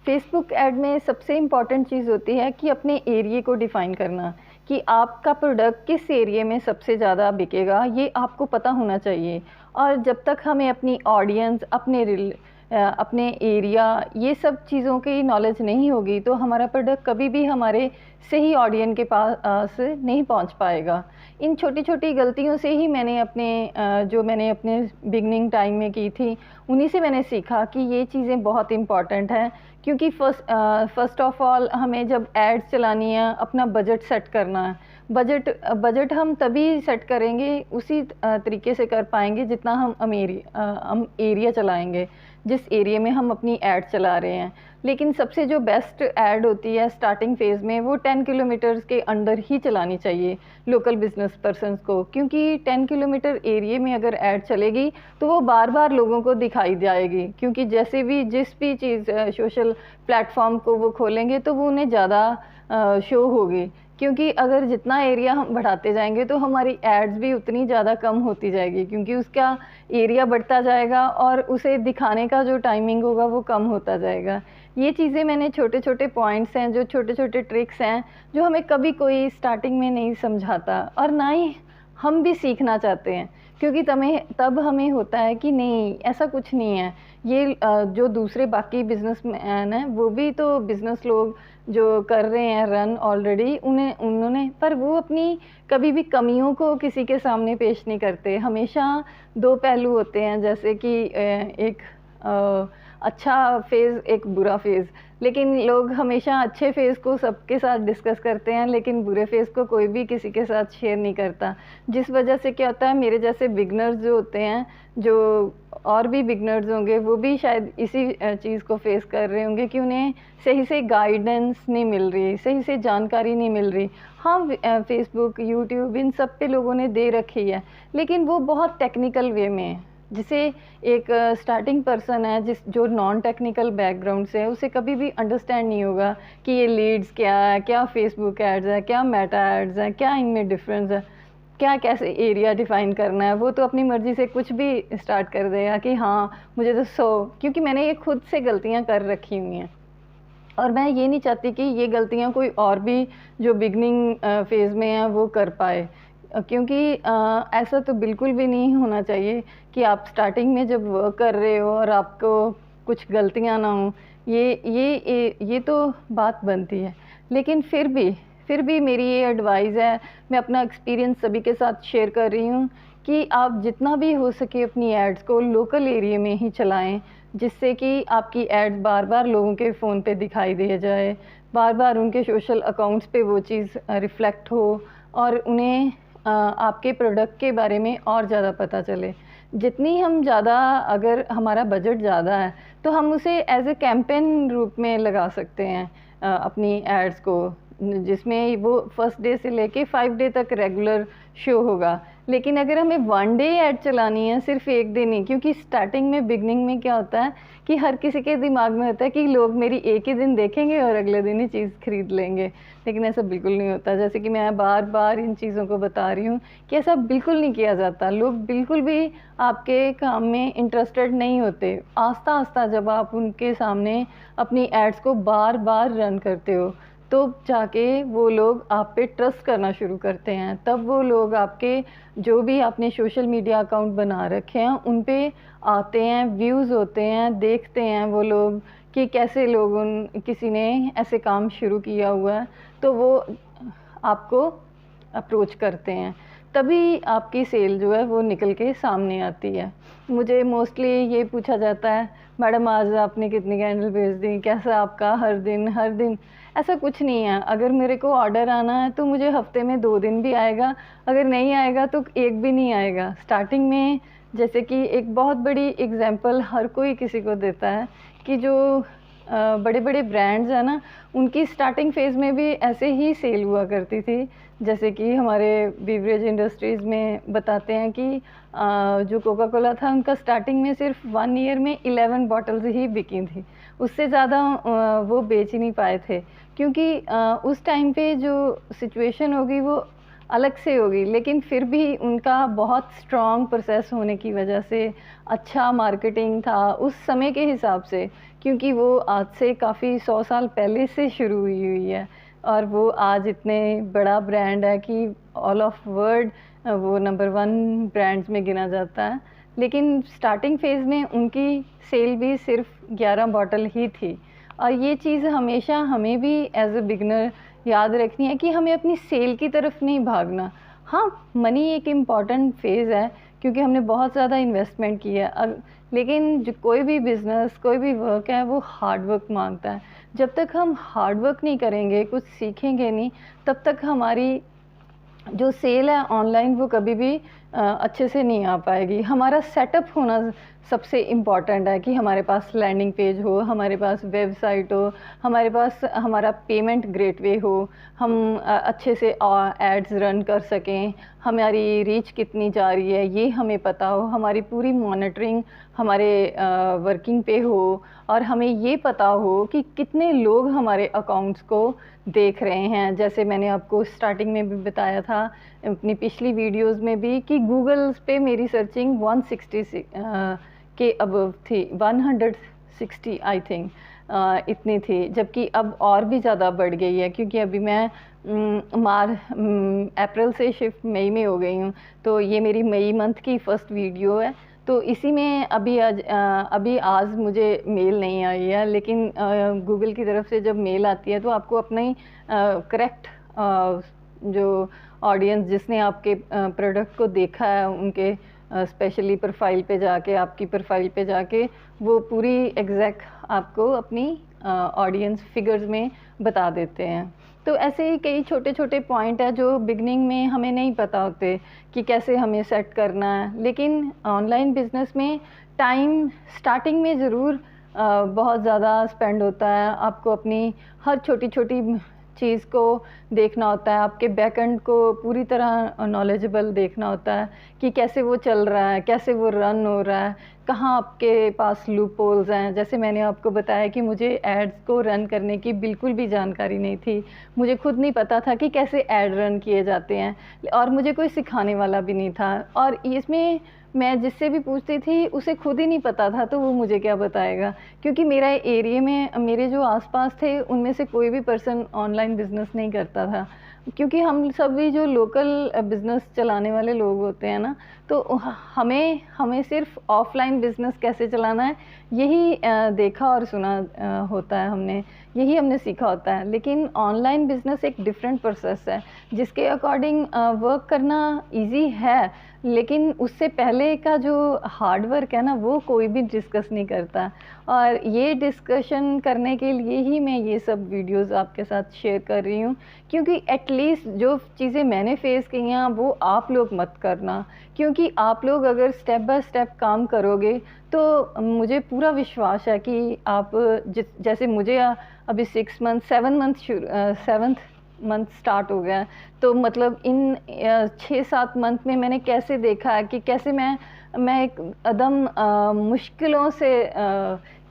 Facebook ad में सबसे important चीज़ होती है कि अपने एरिया को डिफ़ाइन करना, कि आपका प्रोडक्ट किस एरिया में सबसे ज़्यादा बिकेगा, ये आपको पता होना चाहिए। और जब तक हमें अपनी ऑडियंस, अपने एरिया, ये सब चीज़ों की नॉलेज नहीं होगी, तो हमारा प्रोडक्ट कभी भी हमारे सही ऑडियंस के पास नहीं पहुंच पाएगा। इन छोटी-छोटी गलतियों से ही जो मैंने अपने बिगिनिंग टाइम में की थी, उन्हीं से मैंने सीखा कि ये चीज़ें बहुत इम्पॉर्टेंट हैं। क्योंकि फ़र्स्ट ऑफ़ ऑल हमें जब एड्स चलानी है, अपना बजट सेट करना है। बजट हम तभी सेट करेंगे, उसी तरीके से कर पाएँगे जितना हम एरिया चलाएँगे, जिस एरिया में हम अपनी ऐड चला रहे हैं। लेकिन सबसे जो बेस्ट ऐड होती है स्टार्टिंग फ़ेज़ में, वो 10 किलोमीटर्स के अंदर ही चलानी चाहिए लोकल बिज़नेस पर्सन्स को। क्योंकि 10 किलोमीटर एरिया में अगर ऐड चलेगी, तो वो बार-बार लोगों को दिखाई जाएगी। क्योंकि जिस भी चीज़ सोशल प्लेटफ़ॉर्म को वो खोलेंगे, तो वो उन्हें ज़्यादा शो होगी। क्योंकि अगर जितना एरिया हम बढ़ाते जाएँगे, तो हमारी एड्स भी उतनी ज़्यादा कम होती जाएगी, क्योंकि उसका एरिया बढ़ता जाएगा और उसे दिखाने का जो टाइमिंग होगा वो कम होता जाएगा। ये चीज़ें मैंने छोटे-छोटे पॉइंट्स हैं, जो छोटे-छोटे ट्रिक्स हैं, जो हमें कभी कोई स्टार्टिंग में नहीं समझाता और ना ही हम भी सीखना चाहते हैं। क्योंकि तब हमें होता है कि नहीं, ऐसा कुछ नहीं है। ये जो दूसरे बाकी बिज़नेसमैन हैं, वो भी तो बिज़नेस लोग जो कर रहे हैं रन ऑलरेडी, उन्होंने पर वो अपनी कभी भी कमियों को किसी के सामने पेश नहीं करते। हमेशा 2 पहलू होते हैं, जैसे कि एक अच्छा फ़ेज़, एक बुरा फ़ेज़। लेकिन लोग हमेशा अच्छे फ़ेज़ को सबके साथ डिस्कस करते हैं, लेकिन बुरे फ़ेज़ को कोई भी किसी के साथ शेयर नहीं करता। जिस वजह से क्या होता है, मेरे जैसे बिगिनर्स जो होते हैं, जो और भी बिगिनर्स होंगे, वो भी शायद इसी चीज़ को फ़ेस कर रहे होंगे कि उन्हें सही से गाइडेंस नहीं मिल रही, सही से जानकारी नहीं मिल रही। हाँ, फ़ेसबुक, यूट्यूब, इन सब पे लोगों ने दे रखी है, लेकिन वो बहुत टेक्निकल वे में है। जिसे एक स्टार्टिंग पर्सन है, जो नॉन टेक्निकल बैकग्राउंड से है, उसे कभी भी अंडरस्टैंड नहीं होगा कि ये लीड्स क्या है, क्या फ़ेसबुक एड्स है, क्या मेटा एड्स है, क्या इनमें डिफ़रेंस है, क्या कैसे एरिया डिफ़ाइन करना है। वो तो अपनी मर्ज़ी से कुछ भी स्टार्ट कर देगा कि हाँ, मुझे तो क्योंकि मैंने ये खुद से गलतियाँ कर रखी हुई हैं। और मैं ये नहीं चाहती कि ये गलतियाँ कोई और भी जो बिगिनिंग फ़ेज़ में है वो कर पाए। क्योंकि ऐसा तो बिल्कुल भी नहीं होना चाहिए कि आप स्टार्टिंग में जब वर्क कर रहे हो और आपको कुछ गलतियाँ ना हों। ये तो बात बनती है। लेकिन फिर भी मेरी ये एडवाइस है, मैं अपना एक्सपीरियंस सभी के साथ शेयर कर रही हूँ कि आप जितना भी हो सके अपनी एड्स को लोकल एरिया में ही चलाएँ, जिससे कि आपकी एड्स बार-बार लोगों के फ़ोन पे दिखाई दे जाए, बार-बार उनके सोशल अकाउंट्स पे वो चीज़ रिफ्लेक्ट हो और उन्हें आपके प्रोडक्ट के बारे में और ज़्यादा पता चले। जितनी हम ज़्यादा, अगर हमारा बजट ज़्यादा है, तो हम उसे एज़ अ कैंपेन रूप में लगा सकते हैं अपनी एड्स को, जिसमें वो फर्स्ट डे से लेके 5 डे तक रेगुलर शो होगा। लेकिन अगर हमें 1 डे ऐड चलानी है, सिर्फ़ 1 दिन ही, क्योंकि स्टार्टिंग में, बिगिनिंग में क्या होता है कि हर किसी के दिमाग में होता है कि लोग मेरी एक ही दिन देखेंगे और अगले दिन ही चीज़ खरीद लेंगे। लेकिन ऐसा बिल्कुल नहीं होता। जैसे कि मैं बार-बार इन चीज़ों को बता रही हूँ कि ऐसा बिल्कुल नहीं किया जाता। लोग बिल्कुल भी आपके काम में इंटरेस्टेड नहीं होते। आस्ता-आस्ता जब आप उनके सामने अपनी एड्स को बार-बार रन करते हो, तो जाके वो लोग आप पे ट्रस्ट करना शुरू करते हैं। तब वो लोग आपके जो भी आपने सोशल मीडिया अकाउंट बना रखे हैं, उन पे आते हैं, व्यूज़ होते हैं, देखते हैं वो लोग कि कैसे किसी ने ऐसे काम शुरू किया हुआ है, तो वो आपको अप्रोच करते हैं। तभी आपकी सेल जो है वो निकल के सामने आती है। मुझे मोस्टली ये पूछा जाता है, मैडम आज आपने कितनी कैंडल भेज दी? कैसा आपका हर दिन? ऐसा कुछ नहीं है। अगर मेरे को ऑर्डर आना है तो मुझे हफ़्ते में 2 दिन भी आएगा, अगर नहीं आएगा तो 1 भी नहीं आएगा। स्टार्टिंग में, जैसे कि एक बहुत बड़ी एग्ज़ाम्पल हर कोई किसी को देता है कि जो बड़े-बड़े ब्रांड्स हैं ना, उनकी स्टार्टिंग फ़ेज़ में भी ऐसे ही सेल हुआ करती थी। जैसे कि हमारे बीवरेज इंडस्ट्रीज़ में बताते हैं कि जो कोका कोला था, उनका स्टार्टिंग में सिर्फ 1 ईयर में 11 बॉटल्स ही बिकी थी। उससे ज़्यादा वो बेच ही नहीं पाए थे, क्योंकि उस टाइम पे जो सिचुएशन होगी वो अलग से होगी, लेकिन फिर भी उनका बहुत स्ट्रॉन्ग प्रोसेस होने की वजह से अच्छा मार्केटिंग था उस समय के हिसाब से, क्योंकि वो आज से काफ़ी 100 साल पहले से शुरू हुई हुई है और वो आज इतने बड़ा ब्रांड है कि ऑल ऑफ वर्ल्ड वो नंबर 1 ब्रांड्स में गिना जाता है। लेकिन स्टार्टिंग फ़ेज़ में उनकी सेल भी सिर्फ 11 बॉटल ही थी और ये चीज़ हमेशा हमें भी एज़ अ बिगिनर याद रखनी है कि हमें अपनी सेल की तरफ नहीं भागना। हाँ, मनी एक इम्पॉर्टेंट फ़ेज़ है क्योंकि हमने बहुत ज़्यादा इन्वेस्टमेंट की है। लेकिन जो कोई भी बिज़नेस, कोई भी वर्क है वो हार्ड वर्क माँगता है। जब तक हम हार्ड वर्क नहीं करेंगे, कुछ सीखेंगे नहीं, तब तक हमारी जो सेल है ऑनलाइन वो कभी भी अच्छे से नहीं आ पाएगी। हमारा सेटअप होना सबसे इम्पॉर्टेंट है कि हमारे पास लैंडिंग पेज हो, हमारे पास वेबसाइट हो, हमारे पास हमारा पेमेंट गेटवे हो, हम अच्छे से एड्स रन कर सकें, हमारी रीच कितनी जा रही है ये हमें पता हो, हमारी पूरी मॉनिटरिंग हमारे वर्किंग पे हो और हमें ये पता हो कि कितने लोग हमारे अकाउंट्स को देख रहे हैं। जैसे मैंने आपको स्टार्टिंग में भी बताया था अपनी पिछली वीडियोस में भी कि गूगल पे मेरी सर्चिंग 160 के अबव थी, 160 आई थिंक इतनी थी, जबकि अब और भी ज़्यादा बढ़ गई है क्योंकि अभी मैं अप्रैल से शिफ्ट मई में हो गई हूँ। तो ये मेरी मई मंथ की फ़र्स्ट वीडियो है। तो इसी में अभी आज मुझे मेल नहीं आई है, लेकिन गूगल की तरफ से जब मेल आती है तो आपको अपना ही करेक्ट जो ऑडियंस जिसने आपके प्रोडक्ट को देखा है उनके स्पेशली प्रोफाइल पे जाके, आपकी प्रोफाइल पे जाके वो पूरी एग्जैक्ट आपको अपनी ऑडियंस फिगर्स में बता देते हैं। तो ऐसे ही कई छोटे छोटे पॉइंट है जो बिगनिंग में हमें नहीं पता होते कि कैसे हमें सेट करना है, लेकिन ऑनलाइन बिजनेस में टाइम स्टार्टिंग में ज़रूर बहुत ज़्यादा स्पेंड होता है। आपको अपनी हर छोटी छोटी चीज़ को देखना होता है, आपके बैकएंड को पूरी तरह नॉलेजेबल देखना होता है कि कैसे वो चल रहा है, कैसे वो रन हो रहा है, कहाँ आपके पास लूप होल्स हैं। जैसे मैंने आपको बताया कि मुझे एड्स को रन करने की बिल्कुल भी जानकारी नहीं थी, मुझे खुद नहीं पता था कि कैसे ऐड रन किए जाते हैं और मुझे कोई सिखाने वाला भी नहीं था और इसमें मैं जिससे भी पूछती थी उसे खुद ही नहीं पता था, तो वो मुझे क्या बताएगा, क्योंकि मेरा एरिया में मेरे जो आसपास थे उनमें से कोई भी पर्सन ऑनलाइन बिज़नेस नहीं करता था, क्योंकि हम सभी जो लोकल बिज़नेस चलाने वाले लोग होते हैं ना, तो हमें सिर्फ ऑफ़लाइन बिज़नेस कैसे चलाना है यही देखा और सुना होता है हमने, यही हमने सीखा होता है। लेकिन ऑनलाइन बिज़नेस एक डिफरेंट प्रोसेस है जिसके अकॉर्डिंग वर्क करना ईज़ी है, लेकिन उससे पहले का जो हार्ड वर्क है ना वो कोई भी डिस्कस नहीं करता और ये डिस्कशन करने के लिए ही मैं ये सब वीडियोस आपके साथ शेयर कर रही हूँ, क्योंकि एटलीस्ट जो चीज़ें मैंने फेस की हैं वो आप लोग मत करना, क्योंकि आप लोग अगर स्टेप बाय स्टेप काम करोगे तो मुझे पूरा विश्वास है कि आप जैसे मुझे अभी 6 month 7 month 7th month start हो गया है, तो मतलब इन 6-7 मंथ में मैंने कैसे देखा है कि कैसे मैं एकदम मुश्किलों से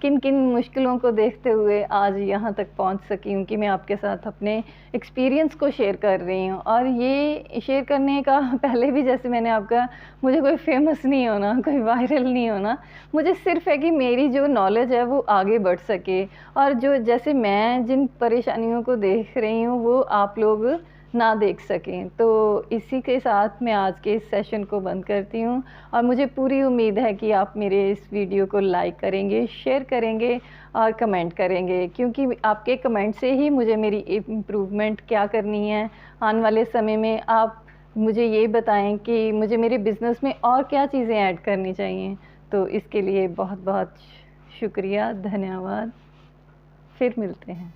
किन किन मुश्किलों को देखते हुए आज यहाँ तक पहुँच सकी हूँ कि मैं आपके साथ अपने एक्सपीरियंस को शेयर कर रही हूँ। और ये शेयर करने का पहले भी जैसे मैंने आपका, मुझे कोई फेमस नहीं होना, कोई वायरल नहीं होना, मुझे सिर्फ़ है कि मेरी जो नॉलेज है वो आगे बढ़ सके और जो जैसे मैं जिन परेशानियों को देख रही हूँ वो आप लोग ना देख सकें। तो इसी के साथ मैं आज के इस सेशन को बंद करती हूँ और मुझे पूरी उम्मीद है कि आप मेरे इस वीडियो को लाइक करेंगे, शेयर करेंगे और कमेंट करेंगे, क्योंकि आपके कमेंट से ही मुझे मेरी इम्प्रूवमेंट क्या करनी है आने वाले समय में। आप मुझे ये बताएं कि मुझे मेरे बिज़नेस में और क्या चीज़ें ऐड करनी चाहिए। तो इसके लिए बहुत बहुत शुक्रिया, धन्यवाद। फिर मिलते हैं।